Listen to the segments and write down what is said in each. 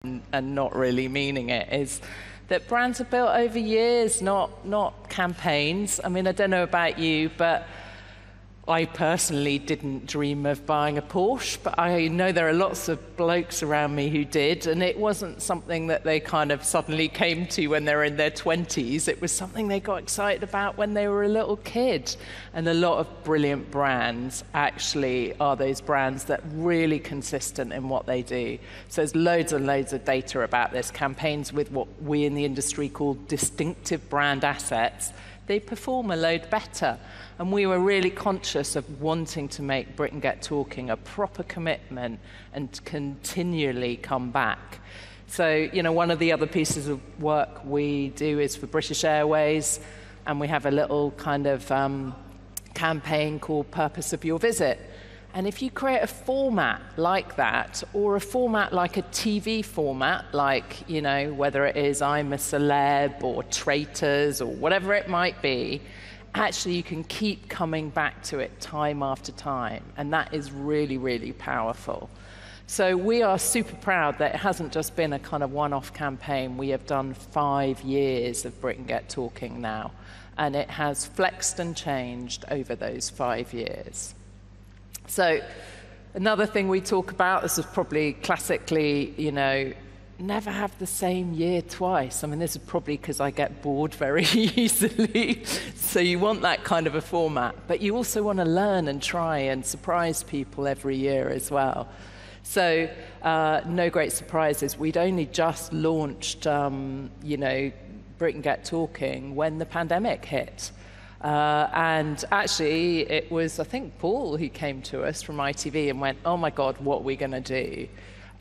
and not really meaning it, is that brands are built over years, not campaigns. I mean, I don't know about you, but I personally didn't dream of buying a Porsche, but I know there are lots of blokes around me who did, and it wasn't something that they kind of suddenly came to when they were in their 20s. It was something they got excited about when they were a little kid. And a lot of brilliant brands actually are those brands that are really consistent in what they do. So there's loads and loads of data about this. Campaigns with what we in the industry call distinctive brand assets, they perform a load better. And we were really conscious of wanting to make Britain Get Talking a proper commitment and continually come back. So, you know, one of the other pieces of work we do is for British Airways, and we have a little kind of campaign called Purpose of Your Visit. And if you create a format like that, or a format like a TV format, like, you know, whether it is I'm a Celeb or Traitors or whatever it might be, actually you can keep coming back to it time after time. And that is really, really powerful. So we are super proud that it hasn't just been a kind of one-off campaign. We have done 5 years of Britain Get Talking now. And it has flexed and changed over those 5 years. So another thing we talk about, this is probably classically, you know, never have the same year twice. I mean, this is probably because I get bored very easily. So you want that kind of a format, but you also want to learn and try and surprise people every year as well. So no great surprises. We'd only just launched, you know, Britain Get Talking when the pandemic hit. And actually, it was, I think, Paul who came to us from ITV and went, oh my God, what are we going to do?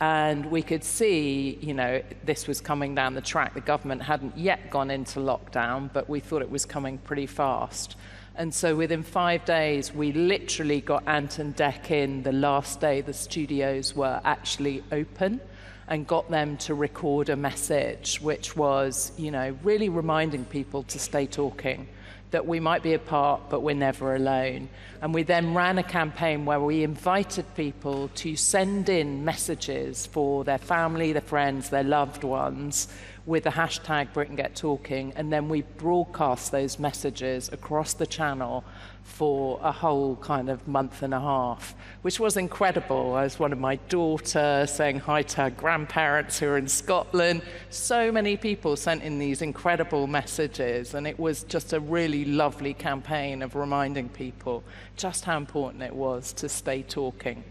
And we could see, you know, this was coming down the track. The government hadn't yet gone into lockdown, but we thought it was coming pretty fast. And so within 5 days, we literally got Ant and Dec in the last day the studios were actually open, and got them to record a message, which was, you know, really reminding people to stay talking, that we might be apart, but we're never alone. And we then ran a campaign where we invited people to send in messages for their family, their friends, their loved ones, with the hashtag Britain Get Talking, and then we broadcast those messages across the channel for a whole kind of month and a half, which was incredible. I was one of my daughter saying hi to her grandparents who are in Scotland. So many people sent in these incredible messages, and it was just a really lovely campaign of reminding people just how important it was to stay talking.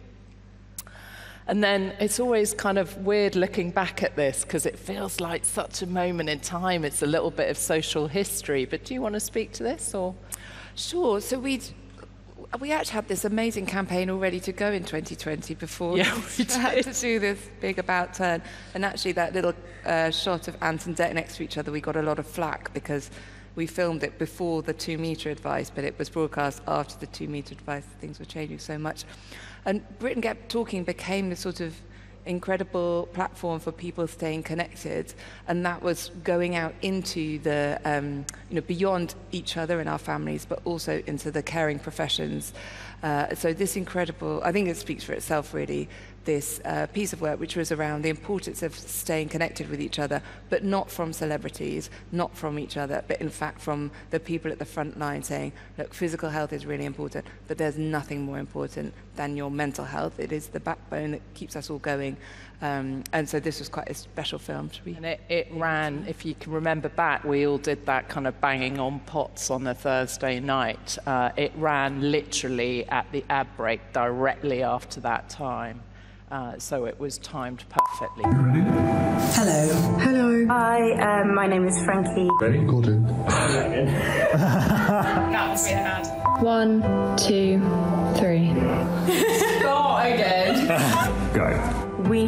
And then it's always kind of weird looking back at this because it feels like such a moment in time. It's a little bit of social history. But do you want to speak to this, or? Sure. So we actually had this amazing campaign all ready to go in 2020 before we had to do this big about turn. And actually that little shot of Ant and Dec next to each other, we got a lot of flack because we filmed it before the 2-metre advice, but it was broadcast after the 2-metre advice. Things were changing so much. And Britain Get Talking became this sort of incredible platform for people staying connected, and that was going out into the, you know, beyond each other and our families, but also into the caring professions. So this incredible, I think it speaks for itself really, this piece of work which was around the importance of staying connected with each other, but not from celebrities, not from each other, but in fact from the people at the front line saying, look, physical health is really important, but there's nothing more important than your mental health. It is the backbone that keeps us all going. And so this was quite a special film to read. And it ran, if you can remember back, we all did that kind of banging on pots on a Thursday night. It ran literally at the ad break directly after that time. So it was timed perfectly. Hello. Hello. Hi, my name is Frankie. Ready? Gordon. That's bad. 1, 2, 3. Start again. Go. We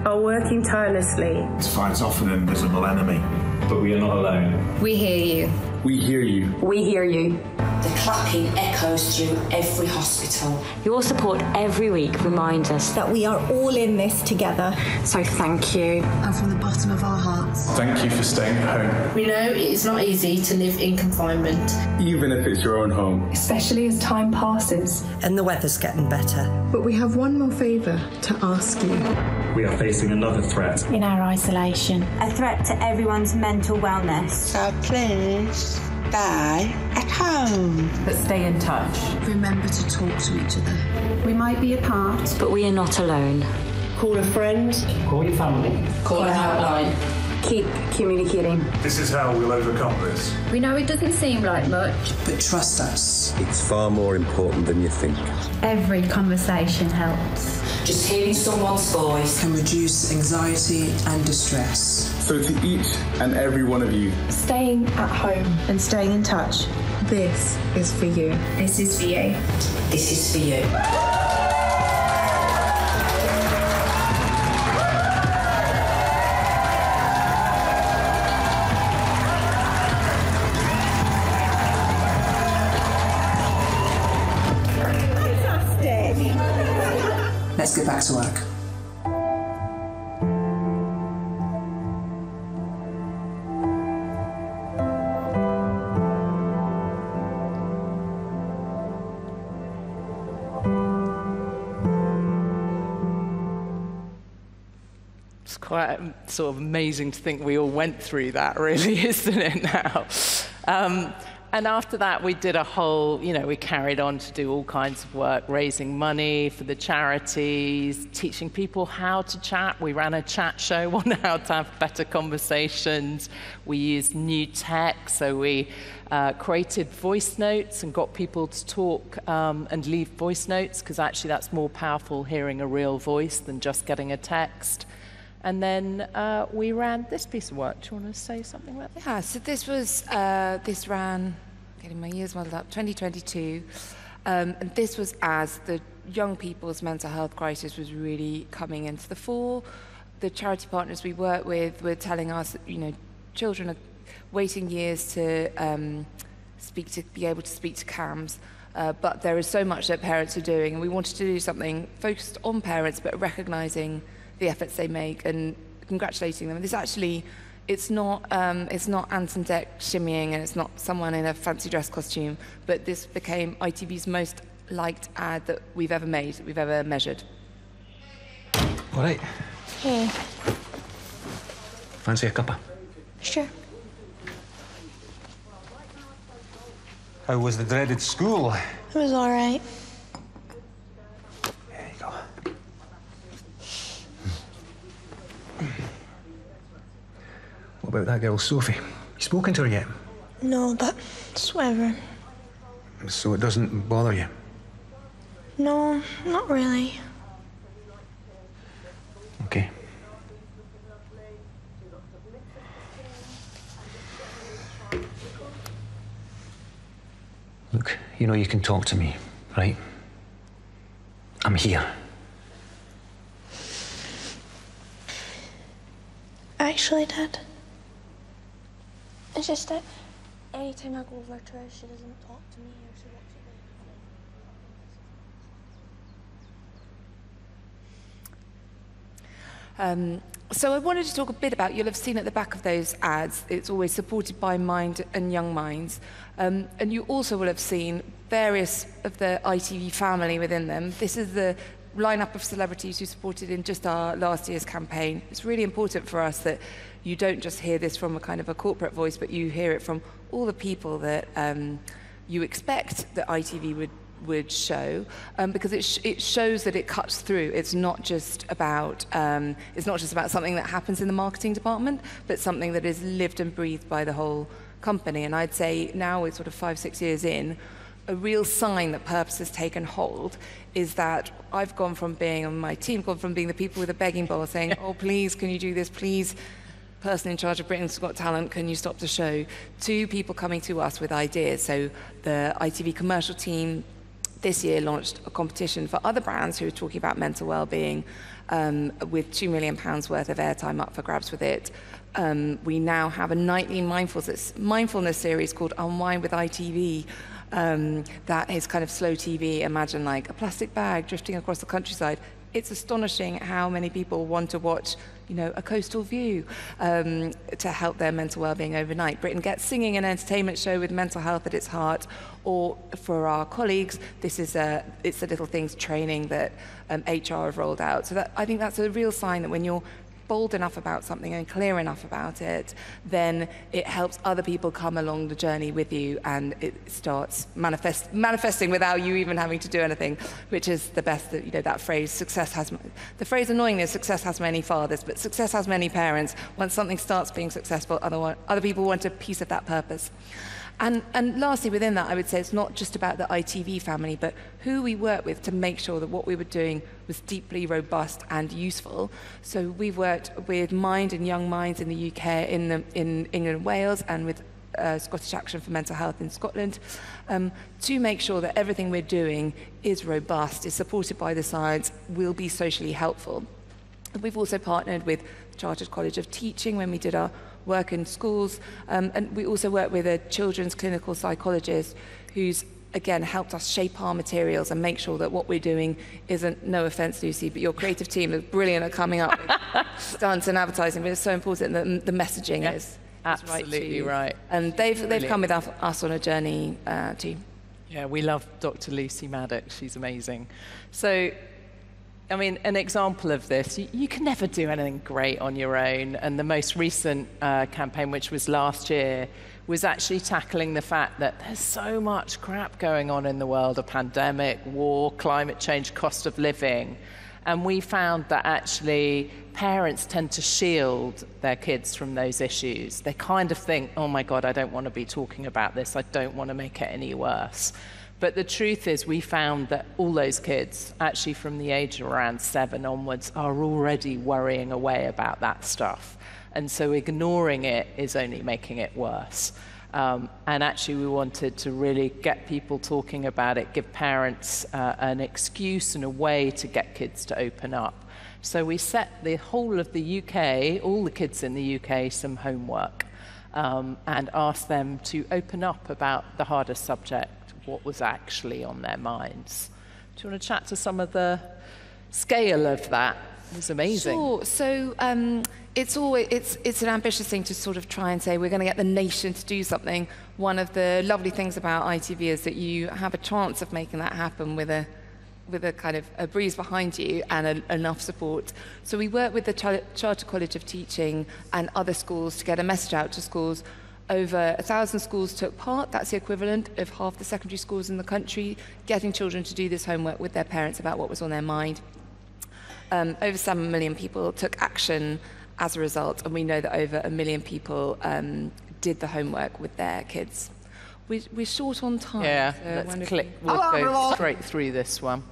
are working tirelessly to fight off an invisible enemy. But we are not alone. We hear you. We hear you. We hear you. The clapping echoes through every hospital. Your support every week reminds us that we are all in this together. So thank you. And from the bottom of our hearts, thank you for staying at home. We know it is not easy to live in confinement. Even if it's your own home. Especially as time passes. And the weather's getting better. But we have one more favour to ask you. We are facing another threat. In our isolation. A threat to everyone's mental wellness. So please, stay at home. But stay in touch. Remember to talk to each other. We might be apart, but we are not alone. Call a friend. Call your family. Call a helpline. Keep communicating. This is how we'll overcome this. We know it doesn't seem like much, but trust us. It's far more important than you think. Every conversation helps. Just hearing someone's voice can reduce anxiety and distress. So to each and every one of you, staying at home and staying in touch. This is for you. This is for you. This is for you. Let's get back to work. It's quite sort of amazing to think we all went through that, really, isn't it now? And after that, we did a whole, we carried on to do all kinds of work, raising money for the charities, teaching people how to chat. We ran a chat show on how to have better conversations. We used new tech, so we created voice notes and got people to talk and leave voice notes, because actually that's more powerful, hearing a real voice, than just getting a text. And then we ran this piece of work. Do you want to say something about that? Yeah, so this ran, getting my years muddled up, 2022. And this was as the young people's mental health crisis was really coming into the fore. The charity partners we work with were telling us that, children are waiting years to be able to speak to CAMHS. But there is so much that parents are doing, and we wanted to do something focused on parents, but recognising the efforts they make and congratulating them. This actually, it's not Ant and Dec shimmying, and it's not someone in a fancy dress costume, but this became ITV's most liked ad that we've ever made, that we've ever measured. All right. Here. Fancy a cuppa? Sure. How was the dreaded school? It was all right. There you go. What about that girl, Sophie? You spoken to her yet? No, but it's whatever. So it doesn't bother you? No, not really. Okay. Look, you can talk to me, right? I'm here. Actually, Dad, it's just that anytime I go over to her, she doesn't talk to me, or she walks away. So I wanted to talk a bit about, you'll have seen at the back of those ads, it's always supported by Mind and Young Minds. And you also will have seen various of the ITV family within them. This is the lineup of celebrities who supported in just our last year's campaign. It's really important for us that you don't just hear this from a kind of a corporate voice, but you hear it from all the people that you expect that ITV would show, because it shows that it cuts through. It's not just about something that happens in the marketing department, but something that is lived and breathed by the whole company. And I'd say now we're sort of 5-6 years in, a real sign that purpose has taken hold is that I've gone from being, on my team, gone from being the people with a begging bowl saying, oh, please, can you do this? Please, person in charge of Britain's Got Talent, can you stop the show? To people coming to us with ideas. So the ITV commercial team this year launched a competition for other brands who are talking about mental well-being, with £2 million worth of airtime up for grabs with it. We now have a nightly mindfulness series called Unwind with ITV, that is kind of slow TV. Imagine like a plastic bag drifting across the countryside. it's astonishing how many people want to watch, you know, A Coastal View to help their mental well-being overnight. Britain gets singing and entertainment show with mental health at its heart, or for our colleagues, this is it's the little things training that HR have rolled out. So that, I think that's a real sign that when you're bold enough about something and clear enough about it, then it helps other people come along the journey with you, and it starts manifesting without you even having to do anything, which is the best, you know, that phrase, the phrase annoyingly is success has many fathers, but success has many parents. Once something starts being successful, other people want a piece of that purpose. And lastly, within that, I would say it's not just about the ITV family, but who we work with to make sure that what we were doing was deeply robust and useful. So we've worked with Mind and Young Minds in the UK, in England and Wales, and with Scottish Action for Mental Health in Scotland, to make sure that everything we're doing is robust, is supported by the science, will be socially helpful. We've also partnered with the Chartered College of Teaching when we did our work in schools, and we also work with a children's clinical psychologist who's, again, helped us shape our materials and make sure that what we're doing isn't, no offence, Lucy, but your creative team is brilliant at coming up with stunts and advertising, but it's so important that the messaging is absolutely right. And they've come with us on a journey too. Yeah, we love Dr. Lucy Maddox. She's amazing. So, I mean, an example of this, you can never do anything great on your own. And the most recent campaign, which was last year, was actually tackling the fact that there's so much crap going on in the world, a pandemic, war, climate change, cost of living. And we found that actually parents tend to shield their kids from those issues. They kind of think, oh my God, I don't want to be talking about this. I don't want to make it any worse. But the truth is, we found that all those kids, actually from the age of around 7 onwards, are already worrying away about that stuff. And so ignoring it is only making it worse. And actually, we wanted to really get people talking about it, give parents an excuse and a way to get kids to open up. So we set the whole of the UK, all the kids in the UK, some homework, and asked them to open up about the hardest subject, what was actually on their minds. Do you want to chat to some of the scale of that? It was amazing. Sure. So it's an ambitious thing to sort of try and say we're going to get the nation to do something. One of the lovely things about ITV is that you have a chance of making that happen with a kind of a breeze behind you and enough support. So we work with the Chartered College of Teaching and other schools to get a message out to schools. Over 1,000 schools took part. That's the equivalent of half the secondary schools in the country, getting children to do this homework with their parents about what was on their mind. Over 7 million people took action as a result, and we know that over 1 million people did the homework with their kids. We're short on time. Yeah, so let's click. We'll go straight through this one.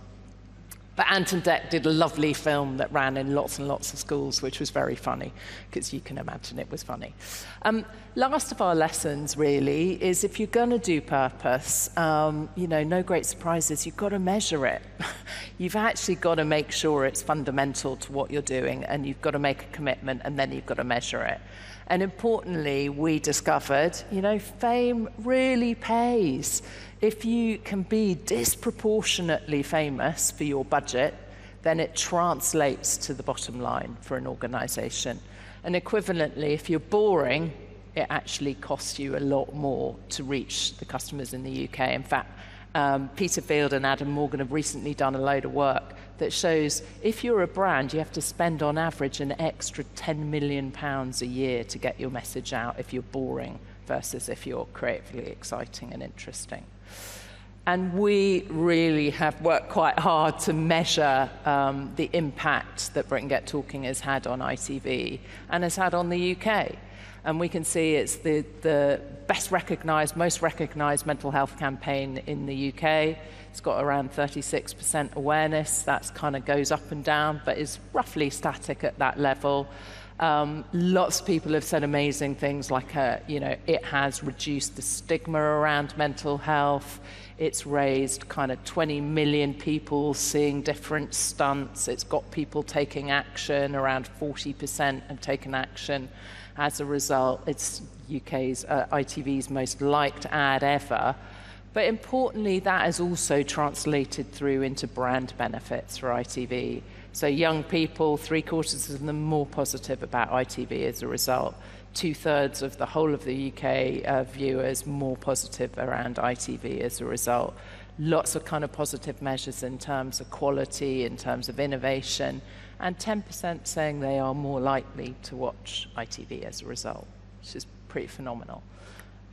But Ant and Dec did a lovely film that ran in lots and lots of schools, which was very funny, because you can imagine it was funny. Last of our lessons, really, is if you're going to do purpose, you know, no great surprises, you've got to measure it. You've actually got to make sure it's fundamental to what you're doing, and you've got to make a commitment, and then you've got to measure it. And importantly, we discovered, you know, fame really pays. If you can be disproportionately famous for your budget, then it translates to the bottom line for an organization. And equivalently, if you're boring, it actually costs you a lot more to reach the customers in the UK. In fact, Peter Field and Adam Morgan have recently done a load of work that shows if you're a brand, you have to spend on average an extra £10 million a year to get your message out if you're boring versus if you're creatively exciting and interesting. And we really have worked quite hard to measure the impact that Britain Get Talking has had on ITV and has had on the UK. And we can see it's the best recognised, most recognised mental health campaign in the UK. It's got around 36% awareness. That kind of goes up and down, but is roughly static at that level. Lots of people have said amazing things like, you know, it has reduced the stigma around mental health. It's raised kind of 20 million people seeing different stunts. It's got people taking action. Around 40% have taken action. As a result, it's UK's ITV's most liked ad ever. But importantly, that has also translated through into brand benefits for ITV. So young people, 3/4 of them more positive about ITV as a result. 2/3 of the whole of the UK viewers more positive around ITV as a result. Lots of kind of positive measures in terms of quality, in terms of innovation, and 10% saying they are more likely to watch ITV as a result, which is pretty phenomenal.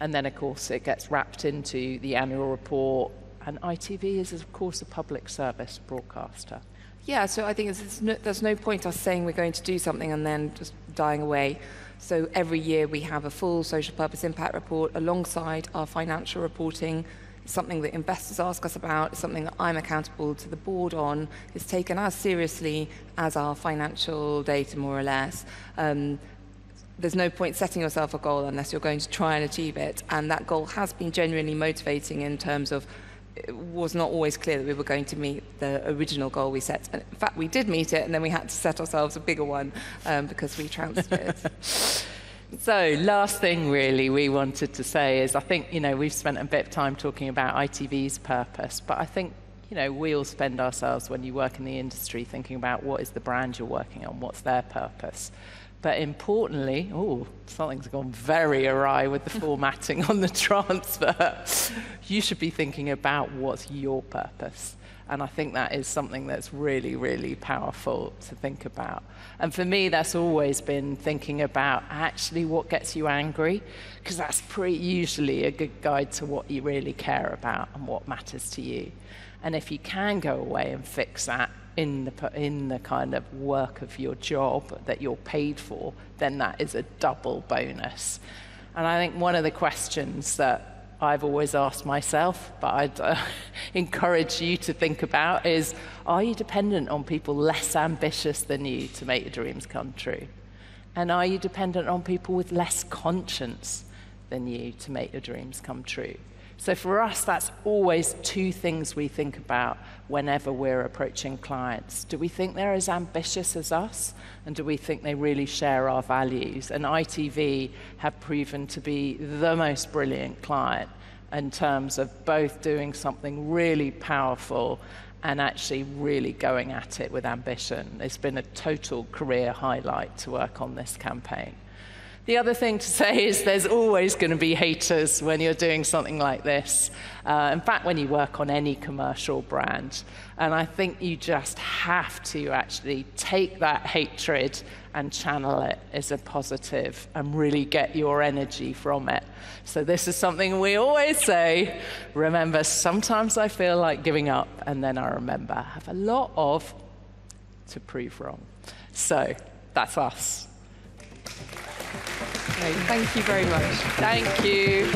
And then, of course, it gets wrapped into the annual report, and ITV is, of course, a public service broadcaster. Yeah, so I think there's no point us saying we're going to do something and then just dying away. So every year we have a full social purpose impact report alongside our financial reporting. It's something that investors ask us about. It's something that I'm accountable to the board on. It's taken as seriously as our financial data, more or less. There's no point setting yourself a goal unless you're going to try and achieve it. And that goal has been genuinely motivating in terms of it was not always clear that we were going to meet the original goal we set. And in fact, we did meet it, and then we had to set ourselves a bigger one because we transferred. So, last thing really we wanted to say is, I think, you know, we've spent a bit of time talking about ITV's purpose, but I think, you know, we all spend ourselves, when you work in the industry, thinking about what is the brand you're working on, what's their purpose. But importantly, something's gone very awry with the formatting on the transfer. You should be thinking about what's your purpose. And I think that is something that's really, really powerful to think about. And for me, that's always been thinking about actually what gets you angry, because that's pretty usually a good guide to what you really care about and what matters to you. And if you can go away and fix that in the kind of work of your job that you're paid for, then that is a double bonus. And I think one of the questions that I've always asked myself, but I'd encourage you to think about is, are you dependent on people less ambitious than you to make your dreams come true? And are you dependent on people with less conscience than you to make your dreams come true? So for us, that's always two things we think about whenever we're approaching clients. Do we think they're as ambitious as us? And do we think they really share our values? And ITV have proven to be the most brilliant client in terms of both doing something really powerful and actually really going at it with ambition. It's been a total career highlight to work on this campaign. The other thing to say is there's always going to be haters when you're doing something like this. In fact, when you work on any commercial brand. And I think you just have to actually take that hatred and channel it as a positive and really get your energy from it. So this is something we always say. Remember, sometimes I feel like giving up, and then I remember I have a lot of to prove wrong. So that's us. Thank you very much. Thank you.